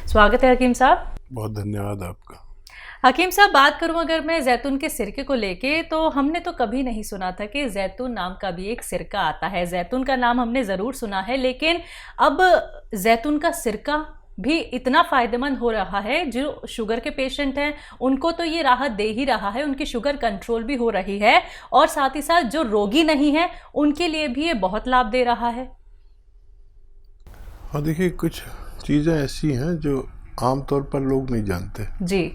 स्वागत है हकीम साहब। बहुत धन्यवाद आपका। हकीम साहब, बात करूं अगर मैं जैतून के सिरके को लेके, तो हमने तो कभी नहीं सुना था कि जैतून नाम का भी एक सिरका आता है। जैतून का नाम हमने ज़रूर सुना है, लेकिन अब जैतून का सिरका भी इतना फ़ायदेमंद हो रहा है, जो शुगर के पेशेंट हैं उनको तो ये राहत दे ही रहा है, उनकी शुगर कंट्रोल भी हो रही है, और साथ ही साथ जो रोगी नहीं है उनके लिए भी ये बहुत लाभ दे रहा है। हाँ, देखिए, कुछ चीज़ें ऐसी हैं जो आमतौर पर लोग नहीं जानते जी,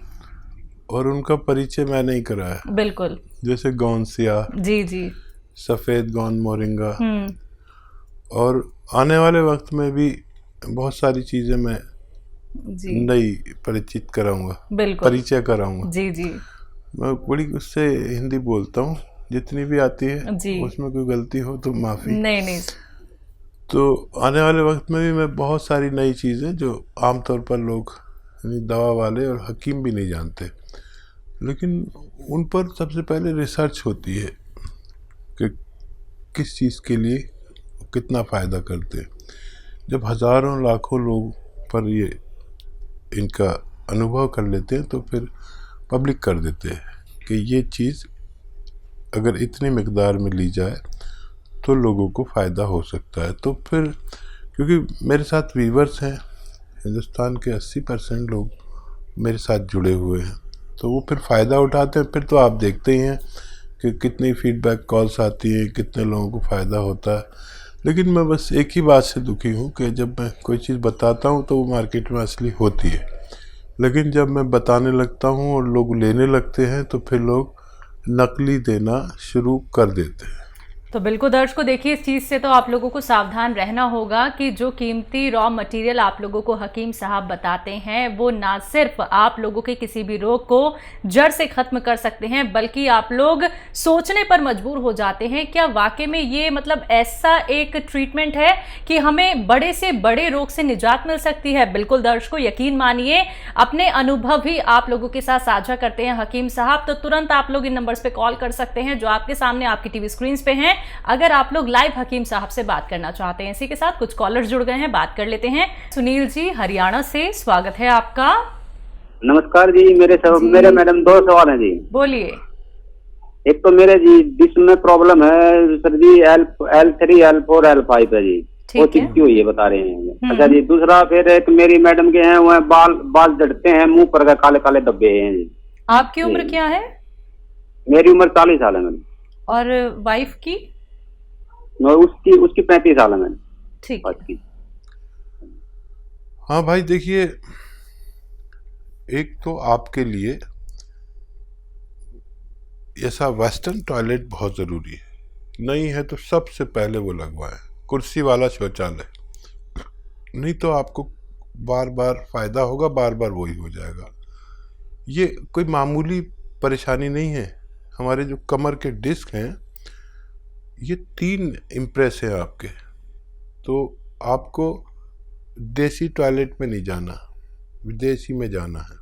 और उनका परिचय मैं नहीं कराया। बिल्कुल। जैसे गौनसिया, जी जी। सफ़ेद गौन मोरिंगा, हम्म। और आने वाले वक्त में भी बहुत सारी चीज़ें मैं जी, नई परिचित कराऊंगा, बिल्कुल। परिचय कराऊंगा। जी जी। मैं बड़ी उससे हिंदी बोलता हूँ, जितनी भी आती है। जी। उसमें कोई गलती हो तो माफ़ी। नहीं नहीं। तो आने वाले वक्त में भी मैं बहुत सारी नई चीज़ें जो आमतौर पर लोग, यानी दवा वाले और हकीम भी नहीं जानते, लेकिन उन पर सबसे पहले रिसर्च होती है कि किस चीज़ के लिए कितना फ़ायदा करते हैं। जब हज़ारों लाखों लोग पर ये इनका अनुभव कर लेते हैं तो फिर पब्लिक कर देते हैं कि ये चीज़ अगर इतनी मिकदार में ली जाए तो लोगों को फ़ायदा हो सकता है। तो फिर क्योंकि मेरे साथ वीवर्स हैं, हिंदुस्तान के 80% लोग मेरे साथ जुड़े हुए हैं, तो वो फिर फ़ायदा उठाते हैं। फिर तो आप देखते ही हैं कि कितनी फीडबैक कॉल्स आती हैं, कितने लोगों को फ़ायदा होता है। लेकिन मैं बस एक ही बात से दुखी हूँ कि जब मैं कोई चीज़ बताता हूँ तो वो मार्केट में असली होती है, लेकिन जब मैं बताने लगता हूँ और लोग लेने लगते हैं तो फिर लोग नकली देना शुरू कर देते हैं। तो बिल्कुल दर्शकों, देखिए, इस चीज़ से तो आप लोगों को सावधान रहना होगा कि जो कीमती रॉ मटेरियल आप लोगों को हकीम साहब बताते हैं, वो ना सिर्फ आप लोगों के किसी भी रोग को जड़ से ख़त्म कर सकते हैं, बल्कि आप लोग सोचने पर मजबूर हो जाते हैं, क्या वाकई में ये मतलब ऐसा एक ट्रीटमेंट है कि हमें बड़े से बड़े रोग से निजात मिल सकती है। बिल्कुल दर्शकों, यकीन मानिए, अपने अनुभव भी आप लोगों के साथ साझा करते हैं हकीम साहब। तो तुरंत आप लोग इन नंबर्स पे कॉल कर सकते हैं जो आपके सामने आपकी टीवी स्क्रीन पे हैं, अगर आप लोग लाइव हकीम साहब से बात करना चाहते हैं। इसी के साथ कुछ कॉलर्स जुड़ गए हैं, बात कर लेते हैं। सुनील जी हरियाणा से, स्वागत है आपका। नमस्कार जी। मेरे मैडम 2 सवाल हैं जी। बोलिए। एक तो मेरे जी डिस्क में प्रॉब्लम है सर जी, L3 L4 L5 है जी, वो ठीक है। चिपकी हुई है बता रहे हैं। अच्छा जी, दूसरा फिर एक मेरी मैडम के हैं, वो बाल झड़ते हैं, मुंह पर काले काले धब्बे हैं जी। आपकी उम्र क्या है? मेरी उम्र 40 साल है मैडम। और वाइफ की? उसकी 35 साल है मैडम। ठीक है। हाँ भाई, देखिए, एक तो आपके लिए ऐसा वेस्टर्न टॉयलेट बहुत ज़रूरी है। नहीं है तो सबसे पहले वो लगवाएं, कुर्सी वाला शौचालय। नहीं तो आपको बार बार फ़ायदा होगा, बार बार वही हो जाएगा। ये कोई मामूली परेशानी नहीं है। हमारे जो कमर के डिस्क हैं, ये 3 इम्प्रेस हैं आपके। तो आपको देसी टॉयलेट में नहीं जाना, विदेशी में जाना है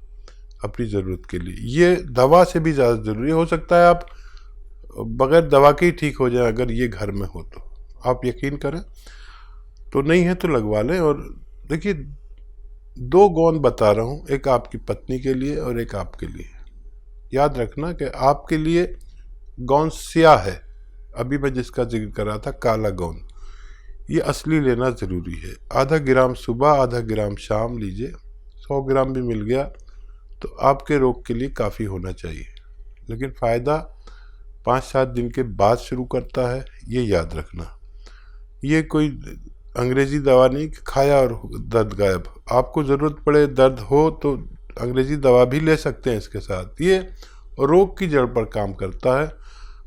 अपनी ज़रूरत के लिए। ये दवा से भी ज़्यादा ज़रूरी हो सकता है। आप बगैर दवा के ही ठीक हो जाए अगर ये घर में हो तो, आप यकीन करें। तो नहीं है तो लगवा लें। और देखिए, 2 गोंद बता रहा हूँ, एक आपकी पत्नी के लिए और एक आपके लिए। याद रखना कि आपके लिए गोंद स्याह है, अभी मैं जिसका जिक्र कर रहा था काला गोंद, ये असली लेना ज़रूरी है। आधा ग्राम सुबह, आधा ग्राम शाम लीजिए। 100 ग्राम भी मिल गया तो आपके रोग के लिए काफ़ी होना चाहिए। लेकिन फ़ायदा 5-7 दिन के बाद शुरू करता है, ये याद रखना। ये कोई अंग्रेज़ी दवा नहीं कि खाया और दर्द गायब। आपको ज़रूरत पड़े, दर्द हो तो अंग्रेज़ी दवा भी ले सकते हैं इसके साथ। ये रोग की जड़ पर काम करता है।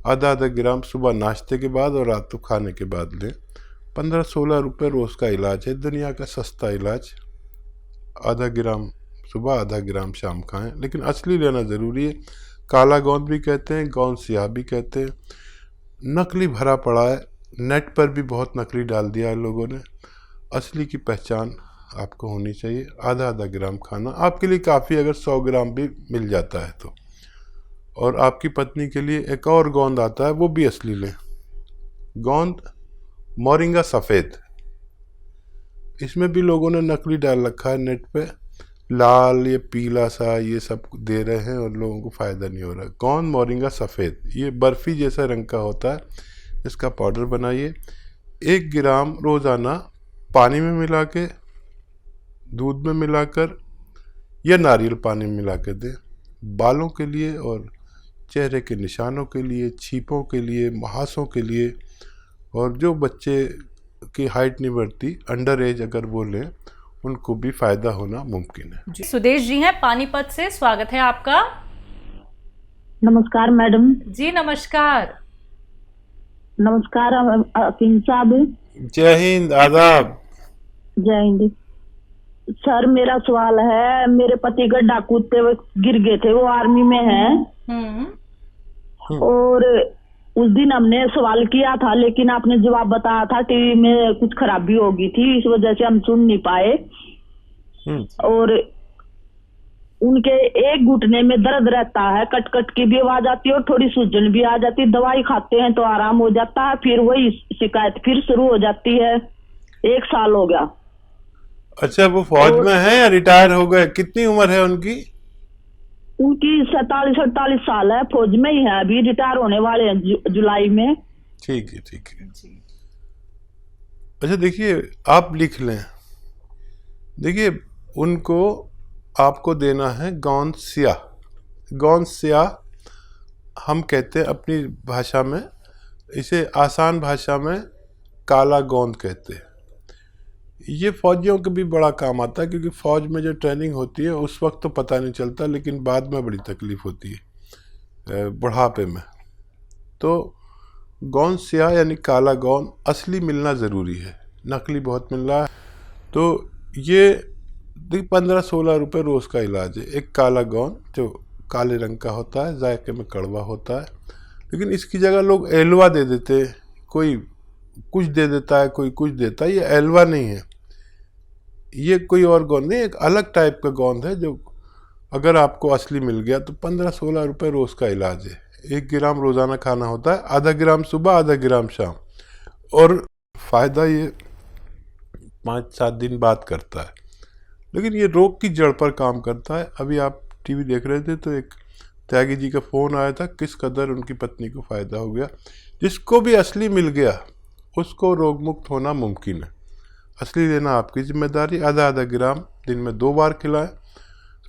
आधा ग्राम सुबह नाश्ते के बाद और रात को खाने के बाद लें। 15-16 रुपये रोज़ का इलाज है, दुनिया का सस्ता इलाज। आधा ग्राम सुबह, आधा ग्राम शाम खाएं, लेकिन असली लेना ज़रूरी है। काला गोंद भी कहते हैं, गोंद स्याह भी कहते हैं। नकली भरा पड़ा है, नेट पर भी बहुत नकली डाल दिया है लोगों ने। असली की पहचान आपको होनी चाहिए। आधा ग्राम खाना आपके लिए काफ़ी, अगर 100 ग्राम भी मिल जाता है तो। और आपकी पत्नी के लिए एक और गोंद आता है, वो भी असली लें। गोंद मोरिंगा सफ़ेद, इसमें भी लोगों ने नकली डाल रखा है नेट पे, लाल ये पीला सा ये सब दे रहे हैं और लोगों को फ़ायदा नहीं हो रहा। गोंद मोरिंगा सफ़ेद, ये बर्फ़ी जैसा रंग का होता है। इसका पाउडर बनाइए, 1 ग्राम रोज़ाना पानी में मिला के, दूध में मिलाकर या नारियल पानी में मिला के दें। बालों के लिए और चेहरे के निशानों के लिए, छीपों के लिए, मुहासों के लिए, और जो बच्चे की हाइट नहीं बढ़ती, अंडर एज अगर वो लें, उनको भी फ़ायदा होना मुमकिन है। सुदेश जी हैं पानीपत से, स्वागत है आपका। नमस्कार मैडम। जी नमस्कार। नमस्कार हकीम साहब। जय हिंद, आदाब। जय हिंद सर। मेरा सवाल है, मेरे पति गड्ढा कूदते हुए गिर गए थे, वो आर्मी में हैं। और उस दिन हमने सवाल किया था, लेकिन आपने जवाब बताया था टीवी में कुछ खराबी होगी थी, इस वजह से हम सुन नहीं पाए। और उनके एक घुटने में दर्द रहता है, कट कट की भी आवाज आती है और थोड़ी सूजन भी आ जाती है। दवाई खाते हैं तो आराम हो जाता है, फिर वही शिकायत फिर शुरू हो जाती है। 1 साल हो गया। अच्छा, वो फौज में है या रिटायर हो गए? कितनी उम्र है उनकी? उनकी 47-48 साल है, फौज में ही है, अभी रिटायर होने वाले हैं जुलाई में। ठीक है, ठीक है। अच्छा देखिए, आप लिख लें। देखिए, उनको आपको देना है गोंद स्याह। गोंद स्याह हम कहते हैं अपनी भाषा में, इसे आसान भाषा में काला गोंद कहते हैं। ये फौजियों के भी बड़ा काम आता है, क्योंकि फ़ौज में जो ट्रेनिंग होती है उस वक्त तो पता नहीं चलता, लेकिन बाद में बड़ी तकलीफ़ होती है बुढ़ापे में। तो गोंद स्याह यानी काला गोंद असली मिलना ज़रूरी है, नकली बहुत मिल रहा है। तो ये 15-16 रुपये रोज़ का इलाज है। एक काला गोंद जो काले रंग का होता है, जायके में कड़वा होता है, लेकिन इसकी जगह लोग एलवा दे देते हैं। कोई कुछ दे देता है, कोई कुछ देता है। ये एलवा नहीं है, ये कोई और गोंद नहीं, एक अलग टाइप का गोंद है जो अगर आपको असली मिल गया तो 15-16 रुपये रोज़ का इलाज है। 1 ग्राम रोज़ाना खाना होता है, आधा ग्राम सुबह, आधा ग्राम शाम, और फ़ायदा ये 5-7 दिन बाद करता है। लेकिन ये रोग की जड़ पर काम करता है। अभी आप टीवी देख रहे थे तो एक त्यागी जी का फ़ोन आया था, किस कदर उनकी पत्नी को फ़ायदा हो गया। जिसको भी असली मिल गया उसको रोग मुक्त होना मुमकिन है। असली लेना आपकी जिम्मेदारी, आधा ग्राम दिन में 2 बार खिलाएं।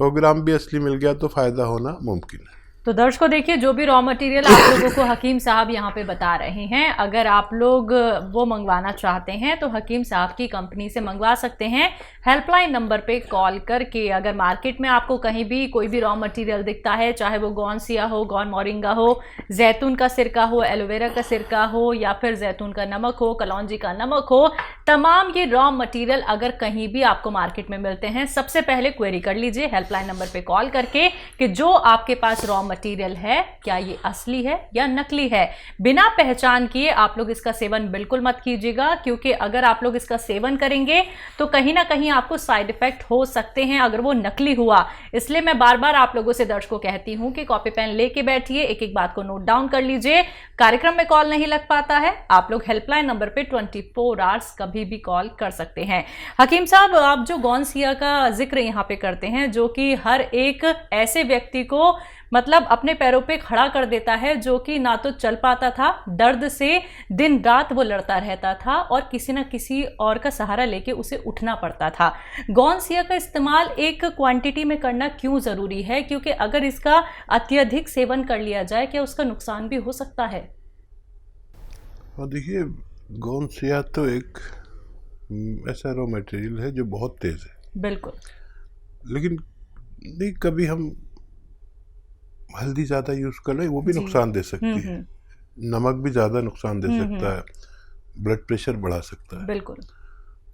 100 ग्राम भी असली मिल गया तो फ़ायदा होना मुमकिन है। तो दर्शकों देखिए, जो भी रॉ मटेरियल आप लोगों को हकीम साहब यहाँ पे बता रहे हैं, अगर आप लोग वो मंगवाना चाहते हैं तो हकीम साहब की कंपनी से मंगवा सकते हैं। हेल्पलाइन नंबर पे कॉल करके। अगर मार्केट में आपको कहीं भी कोई भी रॉ मटेरियल दिखता है, चाहे वो गोंद स्याह हो, गोंद मोरिंगा हो, जैतून का सिरका हो, एलोवेरा का सिरका हो, या फिर जैतून का नमक हो, कलौंजी का नमक हो, तमाम ये रॉ मटेरियल अगर कहीं भी आपको मार्केट में मिलते हैं, सबसे पहले क्वेरी कर लीजिए हेल्पलाइन नंबर पे कॉल करके कि जो आपके पास रॉ मटेरियल है क्या ये असली है या नकली है। बिना पहचान किए आप लोग इसका सेवन बिल्कुल मत कीजिएगा, क्योंकि अगर आप लोग इसका सेवन करेंगे तो कहीं ना कहीं आपको साइड इफेक्ट हो सकते हैं अगर वो नकली हुआ। इसलिए मैं बार बार आप लोगों से दर्शकों कहती हूं कि कॉपी पेन लेके बैठिए, एक एक बात को नोट डाउन कर लीजिए। कार्यक्रम में कॉल नहीं लग पाता है, आप लोग हेल्पलाइन नंबर पे 24 आवर्स कभी भी कॉल कर सकते हैं। हकीम साहब, आप जो गोंद स्याह का जिक्र यहाँ पे करते हैं, जो कि हर एक ऐसे व्यक्ति को मतलब अपने पैरों पे खड़ा कर देता है, जो कि ना तो चल पाता था, दर्द से दिन रात वो लड़ता रहता था और किसी ना किसी और का सहारा लेके उसे उठना पड़ता था। गोंद स्याह का इस्तेमाल एक क्वांटिटी में करना क्यों ज़रूरी है, क्योंकि अगर इसका अत्यधिक सेवन कर लिया जाए क्या उसका नुकसान भी हो सकता है? और देखिए, गोंद स्याह तो एक ऐसा रॉ मटेरियल है जो बहुत तेज़ है। बिल्कुल। लेकिन नहीं, कभी हम हल्दी ज़्यादा यूज़ कर लें वो भी नुकसान दे सकती है। नमक भी ज़्यादा नुकसान दे सकता है, ब्लड प्रेशर बढ़ा सकता है। बिल्कुल।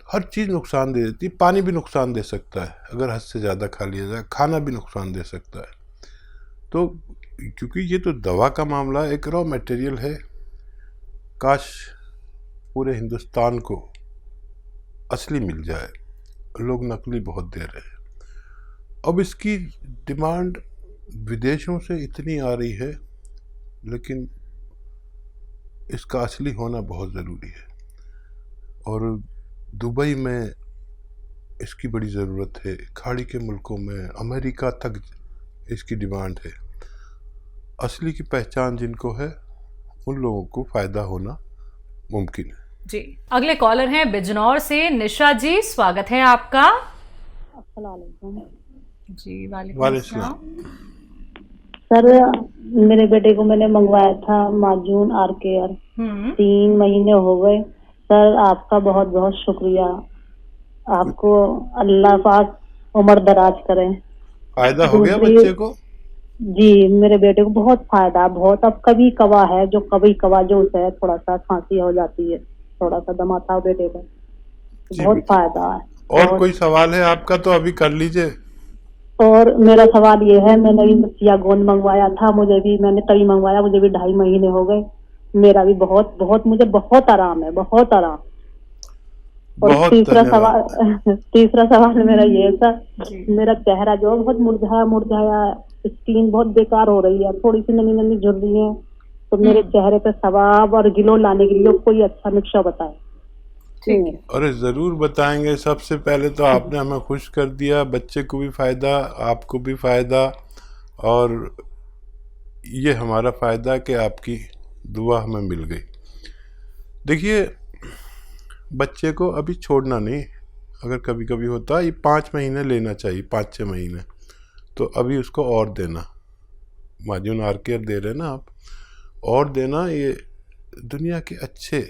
हर चीज़ नुकसान दे देती है। पानी भी नुकसान दे सकता है अगर हद से ज़्यादा खा लिया जाए। खाना भी नुकसान दे सकता है। तो क्योंकि ये तो दवा का मामला एक रॉ मटेरियल है, काश पूरे हिंदुस्तान को असली मिल जाए। लोग नकली बहुत दे रहे हैं। अब इसकी डिमांड विदेशों से इतनी आ रही है, लेकिन इसका असली होना बहुत ज़रूरी है। और दुबई में इसकी बड़ी ज़रूरत है। खाड़ी के मुल्कों में, अमेरिका तक इसकी डिमांड है। असली की पहचान जिनको है उन लोगों को फ़ायदा होना मुमकिन है। जी, अगले कॉलर हैं बिजनौर से निशा जी, स्वागत है आपका। जी वालेकुम सलाम। सर मेरे बेटे को मैंने मंगवाया था माजून आर केयर, 3 महीने हो गए। सर आपका बहुत बहुत शुक्रिया, आपको अल्लाह पाक उम्र दराज करें। फायदा हो गया बच्चे को? जी मेरे बेटे को बहुत फायदा, बहुत। अब कभी कवा है जो उसे है, थोड़ा सा खांसी हो जाती है, थोड़ा सा दमा था बेटे का, बहुत फायदा है। और कोई सवाल है आपका तो अभी कर लीजिए। और मेरा सवाल ये है, मैंने भी चिया गोंद मंगवाया था, मैंने तभी मंगवाया, मुझे भी 2.5 महीने हो गए। मेरा भी मुझे बहुत आराम है, बहुत आराम। और तीसरा सवाल मेरा ये है सर, मेरा चेहरा जो बहुत मुरझाया, स्किन बहुत बेकार हो रही है, थोड़ी सी नमी नमी झुर रही है, तो मेरे चेहरे पे सवाब और ग्लो लाने के लिए कोई अच्छा नुस्खा बताए। अरे जरूर बताएंगे। सबसे पहले तो आपने हमें खुश कर दिया, बच्चे को भी फायदा, आपको भी फायदा, और ये हमारा फायदा कि आपकी दुआ हमें मिल गई। देखिए बच्चे को अभी छोड़ना नहीं, अगर कभी कभी होता है, ये 5 महीने लेना चाहिए, 5-6 महीने, तो अभी उसको और देना। माजून आर केयर दे रहे ना आप, और देना। ये दुनिया के अच्छे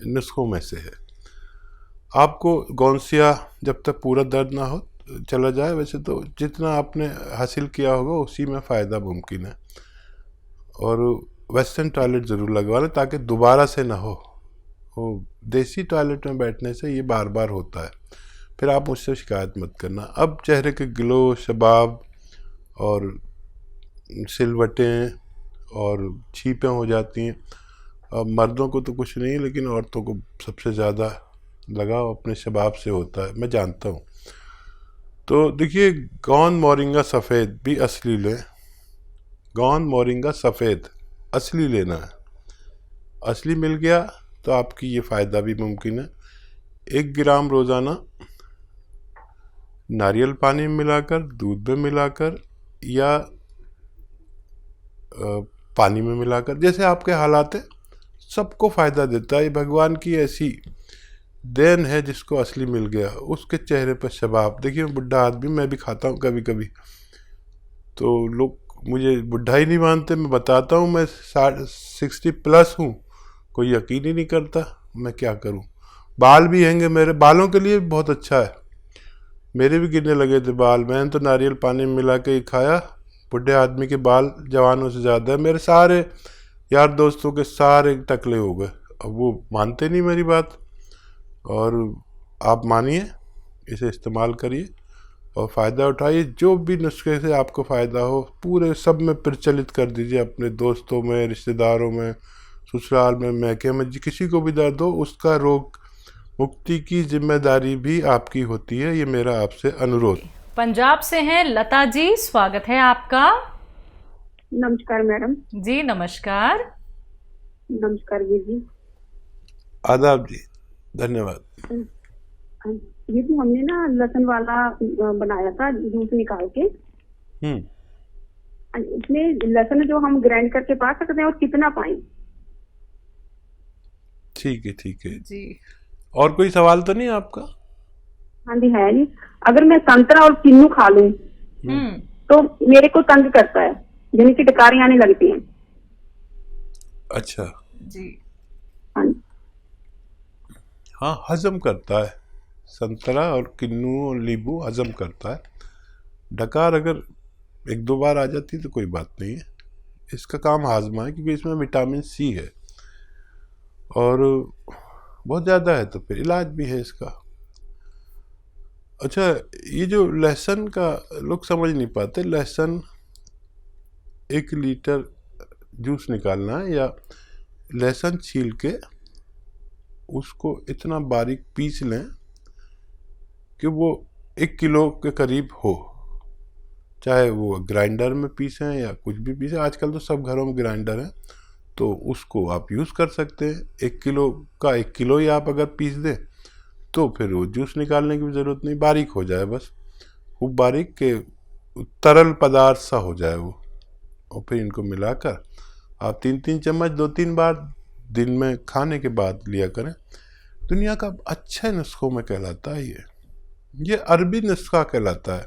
नुस्खों में से है। आपको गौंसिया जब तक पूरा दर्द ना हो चला जाए, वैसे तो जितना आपने हासिल किया होगा उसी में फ़ायदा मुमकिन है। और वेस्टर्न टॉयलेट ज़रूर लगवा लें ताकि दोबारा से ना हो। वो देसी टॉयलेट में बैठने से ये बार बार होता है, फिर आप मुझसे शिकायत मत करना। अब चेहरे के ग्लो, शबाब और सिलवटें और छीपें हो जाती हैं। अब मर्दों को तो कुछ नहीं, लेकिन औरतों को सबसे ज़्यादा लगाव अपने शबाब से होता है, मैं जानता हूँ। तो देखिए गौन मोरिंगा सफ़ेद भी असली लें। गौन मोरिंगा सफ़ेद असली लेना है। असली मिल गया तो आपकी ये फ़ायदा भी मुमकिन है। 1 ग्राम रोज़ाना नारियल पानी में मिलाकर, दूध में मिलाकर या पानी में मिलाकर, जैसे आपके हालात है, सबको फ़ायदा देता है। ये भगवान की ऐसी देन है जिसको असली मिल गया, उसके चेहरे पर शबाब। देखिए बुढ़ा आदमी, मैं भी खाता हूँ कभी कभी, तो लोग मुझे बुढ़ा ही नहीं मानते। मैं बताता हूँ मैं 60+ हूँ, कोई यकीन ही नहीं करता। मैं क्या करूँ? बाल भी हैंगे, मेरे बालों के लिए बहुत अच्छा है। मेरे भी गिरने लगे थे बाल, मैंने तो नारियल पानी में मिला के ही खाया। बुढ़े आदमी के बाल जवानों से ज़्यादा है। मेरे सारे यार दोस्तों के सारे टकले हो गए। अब वो मानते नहीं मेरी बात, और आप मानिए, इसे इस्तेमाल करिए और फ़ायदा उठाइए। जो भी नुस्खे से आपको फ़ायदा हो पूरे सब में प्रचलित कर दीजिए, अपने दोस्तों में, रिश्तेदारों में, ससुराल में, मैके में। किसी को भी दर्द हो, उसका रोग मुक्ति की जिम्मेदारी भी आपकी होती है। ये मेरा आपसे अनुरोध। पंजाब से हैं लता जी, स्वागत है आपका। नमस्कार मैडम। जी नमस्कार। नमस्कार जी। आदाब जी, धन्यवाद। ये तो हमने ना लहसुन वाला बनाया था, जूस निकाल के। इसमें लहसुन जो हम ग्राइंड करके पा सकते हैं, और कितना पाएं? ठीक है, ठीक है जी। और कोई सवाल तो नहीं आपका? हाँ जी है जी। अगर मैं संतरा और किन्नू खा लूं तो मेरे को तंग करता है, यानी कि डकारी आने लगती हैं। अच्छा जी। हाँ, हजम करता है। संतरा और किन्नू और नींबू हजम करता है। डकार अगर 1-2 बार आ जाती तो कोई बात नहीं है, इसका काम हाजमा है, क्योंकि इसमें विटामिन सी है और बहुत ज़्यादा है, तो फिर इलाज भी है इसका। अच्छा, ये जो लहसुन का लोग समझ नहीं पाते, लहसुन 1 लीटर जूस निकालना है, या लहसुन छील के उसको इतना बारीक पीस लें कि वो 1 किलो के करीब हो। चाहे वो ग्राइंडर में पीसें या कुछ भी पीसें, आजकल तो सब घरों में ग्राइंडर है, तो उसको आप यूज़ कर सकते हैं। 1 किलो का 1 किलो ही आप अगर पीस दें तो फिर वो जूस निकालने की भी ज़रूरत नहीं, बारीक हो जाए बस, खूब बारीक के तरल पदार्थ सा हो जाए वो। और फिर इनको मिलाकर आप 3-3 चम्मच 2-3 बार दिन में खाने के बाद लिया करें। दुनिया का अच्छे नुस्खों में कहलाता है ये अरबी नुस्खा कहलाता है।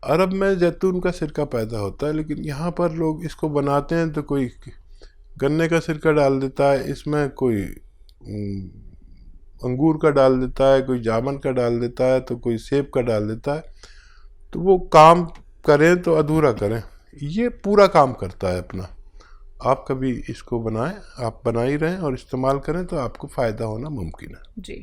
अरब में जैतून का सिरका पैदा होता है, लेकिन यहाँ पर लोग इसको बनाते हैं तो कोई गन्ने का सिरका डाल देता है, इसमें कोई अंगूर का डाल देता है, कोई जामुन का डाल देता है, तो कोई सेब का डाल देता है। तो वो काम करें तो अधूरा करें, ये पूरा काम करता है अपना। आप कभी इसको बनाएं, आप बना ही रहें और इस्तेमाल करें तो आपको फ़ायदा होना मुमकिन है। जी।